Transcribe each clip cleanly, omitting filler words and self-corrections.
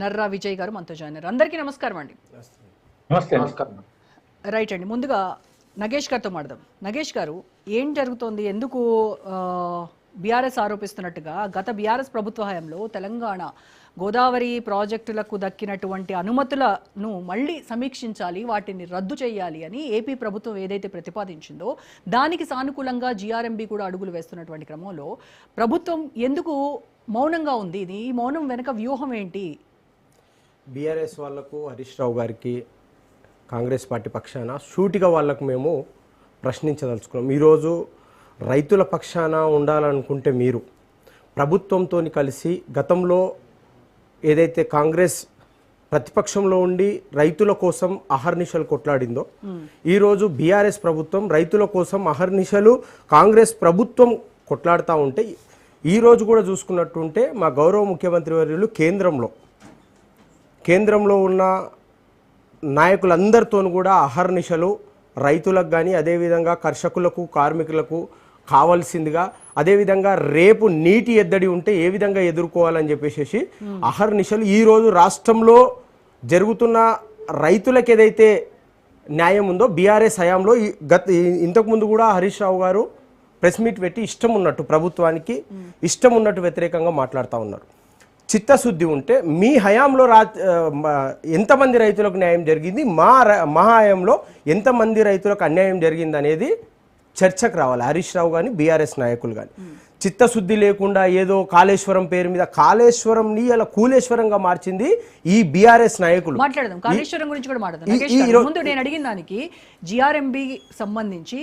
నర్రా విజయ్ గారు మనతో జాయిన్ అయ్యారు. అందరికీ నమస్కారం అండి. నమస్కారం. రైట్ అండి, ముందుగా నగేష్ గారితో మాట్లాడదాం. నగేష్ గారు, ఏం జరుగుతోంది? ఎందుకు బీఆర్ఎస్ ఆరోపిస్తున్నట్టుగా గత బీఆర్ఎస్ ప్రభుత్వ హయాంలో తెలంగాణ గోదావరి ప్రాజెక్టులకు దక్కినటువంటి అనుమతులను మళ్ళీ సమీక్షించాలి, వాటిని రద్దు చేయాలి అని ఏపీ ప్రభుత్వం ఏదైతే ప్రతిపాదించిందో దానికి సానుకూలంగా జీఆర్ఎంబీ కూడా అడుగులు వేస్తున్నటువంటి క్రమంలో ప్రభుత్వం ఎందుకు మౌనంగా ఉంది? ఇది ఈ మౌనం వెనక వ్యూహం ఏంటి? బీఆర్ఎస్ వాళ్లకు, హరీష్ రావు గారికి, కాంగ్రెస్ పార్టీ పక్షాన సూటిగా వాళ్లకు మేము ప్రశ్నించదలుచుకున్నాం. ఈరోజు రైతుల పక్షాన ఉండాలనుకుంటే మీరు ప్రభుత్వంతో కలిసి గతంలో ఏదైతే కాంగ్రెస్ ప్రతిపక్షంలో ఉండి రైతుల కోసం అహర్నిశలు కొట్లాడిందో, ఈరోజు బీఆర్ఎస్ ప్రభుత్వం రైతుల కోసం అహర్నిశలు కాంగ్రెస్ ప్రభుత్వం కొట్లాడుతూ ఉంటే, ఈరోజు కూడా చూసుకున్నట్టుంటే మా గౌరవ ముఖ్యమంత్రి వర్యులు కేంద్రంలో ఉన్న నాయకులందరితో కూడా అహర్నిశలు రైతులకు కానీ, అదేవిధంగా కర్షకులకు, కార్మికులకు కావాల్సిందిగా, అదేవిధంగా రేపు నీటి ఎద్దడి ఉంటే ఏ విధంగా ఎదుర్కోవాలని చెప్పేసి అహర్నిశలు ఈరోజు రాష్ట్రంలో జరుగుతున్న రైతులకు ఏదైతే న్యాయం ఉందో బీఆర్ఎస్ హయాంలో ఇంతకుముందు కూడా హరీష్ రావు గారు ప్రెస్ మీట్ పెట్టి ఇష్టం ఉన్నట్టు ప్రభుత్వానికి ఇష్టం ఉన్నట్టు వ్యతిరేకంగా మాట్లాడుతూ ఉన్నారు. చిత్తశుద్ధి ఉంటే మీ హయాంలో ఎంతమంది రైతులకు న్యాయం జరిగింది, మా హయాంలో ఎంతమంది రైతులకు అన్యాయం జరిగింది అనేది చర్చకు రావాలి. హరీష్ రావు కానీ, బీఆర్ఎస్ నాయకులు కానీ. చిత్తశుద్ధి లేకుండా ఏదో కాళేశ్వరం పేరు మీద కాళేశ్వరంని అలా కూలేశ్వరంగా మార్చింది ఈ బీఆర్ఎస్ నాయకులు. మాట్లాడదాం, కాళేశ్వరం గురించి కూడా మాట్లాడదాం. ముందు నేను అడిగిన దానికి జీఆర్ఎంబీ సంబంధించి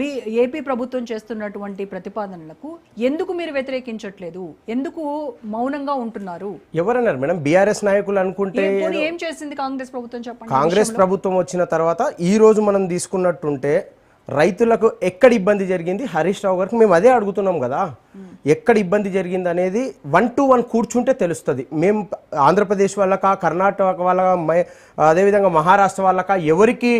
మీ ఏపీ ప్రభుత్వం చేస్తున్నటువంటి ప్రతిపాదనలకు ఎందుకు మీరు వ్యతిరేకించట్లేదు? ఎందుకు మౌనంగా ఉంటున్నారు? ఎవరన్నారు మేడం? బీఆర్ఎస్ నాయకులు అనుకుంటే ఏం చేసింది కాంగ్రెస్ ప్రభుత్వం చెప్పండి. కాంగ్రెస్ ప్రభుత్వం వచ్చిన తర్వాత ఈ రోజు మనం తీసుకున్నట్టుంటే రైతులకు ఎక్కడ ఇబ్బంది జరిగింది, హరీష్ రావు గారికి మేము అదే అడుగుతున్నాం కదా, ఎక్కడ ఇబ్బంది జరిగింది అనేది 1 to 1 కూర్చుంటే తెలుస్తుంది. మేము ఆంధ్రప్రదేశ్ వాళ్ళకా, కర్ణాటక వాళ్ళకా, అదేవిధంగా మహారాష్ట్ర వాళ్ళకా ఎవరికి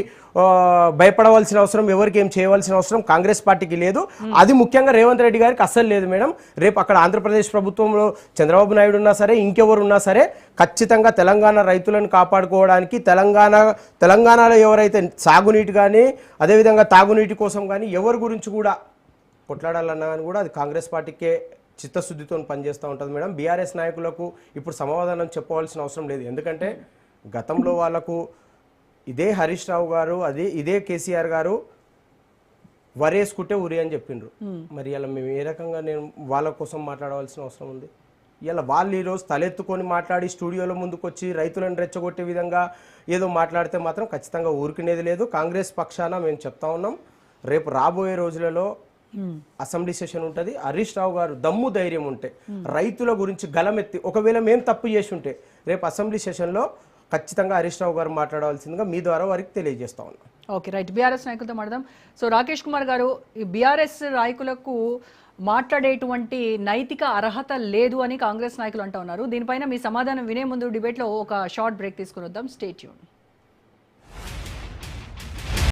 భయపడవలసిన అవసరం, ఎవరికి ఏం చేయవలసిన అవసరం కాంగ్రెస్ పార్టీకి లేదు. అది ముఖ్యంగా రేవంత్ రెడ్డి గారికి అస్సలు లేదు మేడం. రేపు అక్కడ ఆంధ్రప్రదేశ్ ప్రభుత్వంలో చంద్రబాబు నాయుడు ఉన్నా సరే, ఇంకెవరు ఉన్నా సరే, ఖచ్చితంగా తెలంగాణ రైతులను కాపాడుకోవడానికి తెలంగాణలో ఎవరైతే సాగునీటి కానీ, అదేవిధంగా తాగునీటి కోసం కానీ ఎవరి గురించి కూడా కొట్లాడాలన్నా కానీ కూడా అది కాంగ్రెస్ పార్టీకే చిత్తశుద్ధితో పనిచేస్తూ ఉంటుంది మేడం. బీఆర్ఎస్ నాయకులకు ఇప్పుడు సమాధానం చెప్పవలసిన అవసరం లేదు. ఎందుకంటే గతంలో వాళ్ళకు ఇదే హరీష్ రావు గారు, ఇదే కేసీఆర్ గారు వరేసుకుంటే ఉరి అని చెప్పిండ్రు. మరి ఇలా మేము ఏ రకంగా నేను వాళ్ళ కోసం మాట్లాడవలసిన అవసరం ఉంది? ఇలా వాళ్ళు ఈరోజు తలెత్తుకొని మాట్లాడి స్టూడియోలో ముందుకు వచ్చి రైతులను రెచ్చగొట్టే విధంగా ఏదో మాట్లాడితే మాత్రం ఖచ్చితంగా ఊరుకునేది లేదు. కాంగ్రెస్ పక్షాన మేము చెప్తా ఉన్నాం, రేపు రాబోయే రోజులలో అసెంబ్లీ సెషన్ ఉంటుంది. హరీష్ రావు గారు దమ్ము ధైర్యం ఉంటే రైతుల గురించి గలమెత్తి, ఒకవేళ మేము తప్పు చేసి ఉంటే రేపు అసెంబ్లీ సెషన్లో ఖచ్చితంగా హరీష్ రావు గారు మాట్లాడవలసిందిగా మీ ద్వారా వారికి తెలియజేస్తా ఉన్నాం. Okay, right. బీఆర్ఎస్ నాయకులతో మాట్లాడదాం. సో రాకేష్ కుమార్ గారు, ఈ బీఆర్ఎస్ నాయకులకు మాట్లాడేటువంటి నైతిక అర్హత లేదు అని కాంగ్రెస్ నాయకులు అంటూ ఉన్నారు. దీనిపైన మీ సమాధానం వినే ముందు డిబేట్లో ఒక షార్ట్ బ్రేక్ తీసుకుని వద్దాం. Stay tune.